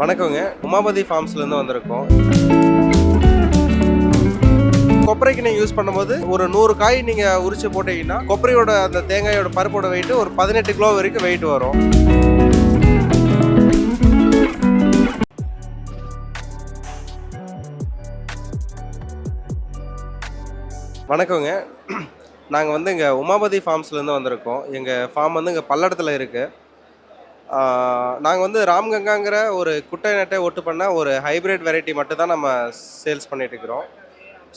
வணக்கங்க. உமாபதி ஃபார்ம்ஸ்லேருந்து வந்திருக்கோம். கொப்பரைக்கு நீங்க யூஸ் பண்ணும்போது ஒரு 100 காய் நீங்க உரிச்சு போட்டீங்கன்னா, கொப்பரையோட அந்த தேங்காயோட பருப்போட வெயிட் ஒரு 18 கிலோ வரைக்கும் வெயிட் வரும். வணக்கங்க. நாங்க இங்க உமாபதி ஃபார்ம்ஸ்லேருந்து வந்திருக்கோம். எங்க ஃபார்ம் இங்க பல்லடத்துல இருக்கு. நாங்க ராம்கங்காங்கிற ஒரு குட்டை நெட்டை ஒட்டு பண்ண ஒரு ஹைபிரிட் வெரைட்டி மட்டும் தான் நம்ம சேல்ஸ் பண்ணிட்டு இருக்கிறோம்.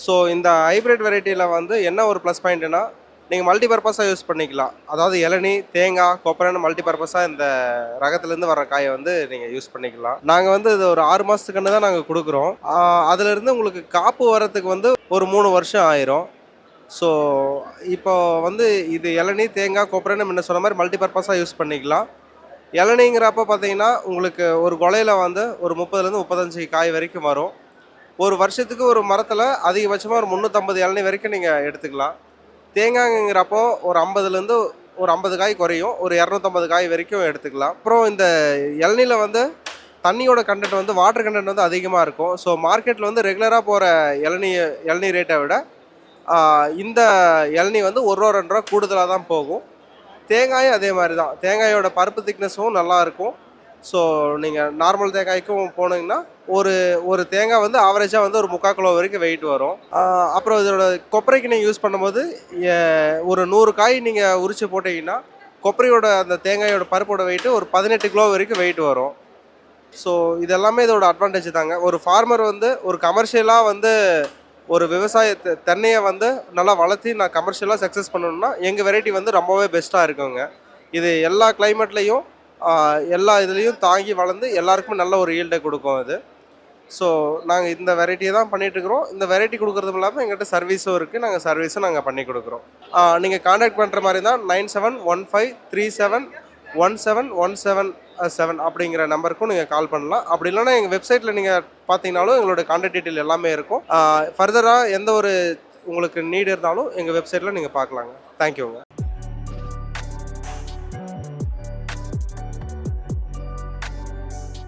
ஸோ இந்த ஹைபிரிட் வெரைட்டியில் என்ன ஒரு ப்ளஸ் பாயிண்ட்னா, நீங்கள் மல்டி பர்பஸாக யூஸ் பண்ணிக்கலாம். அதாவது இளநீ, தேங்காய், கொப்பரைன்னு மல்டி பர்பஸாக இந்த ரகத்துலேருந்து வர காயை நீங்கள் யூஸ் பண்ணிக்கலாம். நாங்கள் இது ஒரு 6 மாதத்துக்குன்னு தான் நாங்கள் கொடுக்குறோம். அதிலிருந்து உங்களுக்கு காப்பு வரத்துக்கு ஒரு 3 வருஷம் ஆயிரும். ஸோ இப்போ இது இளநீ, தேங்காய், கொப்பரைன்னு முன்ன சொன்ன மாதிரி மல்டி பர்பஸாக யூஸ் பண்ணிக்கலாம். இளநீங்கிறப்ப பார்த்தீங்கன்னா, உங்களுக்கு ஒரு கொலையில் ஒரு 30லேருந்து 35 காய் வரைக்கும் வரும். ஒரு வருஷத்துக்கு ஒரு மரத்தில் அதிகபட்சமாக ஒரு 350 இளநீ வரைக்கும் நீங்கள் எடுத்துக்கலாம். தேங்காய்ங்கிறப்போ ஒரு 50லேருந்து ஒரு 50 காய் குறையும். ஒரு 250 காய் வரைக்கும் எடுத்துக்கலாம். அப்புறம் இந்த இளநியில் தண்ணியோட கண்டென்ட் வாட்டர் கண்டென்ட் அதிகமாக இருக்கும். ஸோ மார்க்கெட்டில் ரெகுலராக போகிற இளநீ ரேட்டை விட இந்த இளநீ ₹1 2 ரூபா கூடுதலாக தான் போகும். தேங்காயும் அதே மாதிரி தான். தேங்காயோட பருப்பு திக்னஸும் நல்லாயிருக்கும். ஸோ நீங்கள் நார்மல் தேங்காய்க்கும் போனீங்கன்னா ஒரு தேங்காய் ஆவரேஜாக ஒரு 3/4 கிலோ வரைக்கும் வெயிட் வரும். அப்புறம் இதோட கொப்பரைக்கு நீங்கள் யூஸ் பண்ணும்போது ஒரு 100 காய் நீங்கள் உரிச்சு போட்டிங்கன்னா, கொப்பரையோட அந்த தேங்காயோட பருப்போட வெயிட்டு ஒரு 18 கிலோ வரைக்கும் வெயிட் வரும். ஸோ இது எல்லாமே இதோட அட்வான்டேஜ் தாங்க. ஒரு ஃபார்மர் ஒரு கமர்ஷியலாக ஒரு தென்னையை நல்லா வளர்த்தி நான் கமர்ஷியலாக சக்ஸஸ் பண்ணணும்னா எங்கள் வெரைட்டி ரொம்பவே பெஸ்ட்டாக இருக்குங்க. இது எல்லா கிளைமேட்லேயும் எல்லா இதுலேயும் தாங்கி வளர்ந்து எல்லாருக்குமே நல்ல ஒரு ஈல்டை கொடுக்கும் அது. ஸோ நாங்கள் இந்த வெரைட்டியை தான் பண்ணிகிட்ருக்குறோம். இந்த வெரைட்டி கொடுக்குறதும் இல்லாமல் எங்கள்கிட்ட சர்வீஸும் இருக்குது. நாங்கள் சர்வீஸும் நாங்கள் பண்ணி கொடுக்குறோம். நீங்கள் காண்டாக்ட் பண்ணுற மாதிரி தான் 9715371717 அப்படிங்கிற நம்பருக்கும் நீங்கள் கால் பண்ணலாம். அப்படி இல்லைன்னா எங்கள் வெப்சைட்டில் நீங்கள் பார்த்தீங்கன்னாலும் எங்களோட காண்டாக்ட் டீட்டெயில் எல்லாமே இருக்கும். ஃபர்தராக எந்த ஒரு உங்களுக்கு நீடு இருந்தாலும் எங்கள் வெப்சைட்டில் நீங்கள் பார்க்கலாங்க. தேங்க்யூங்க.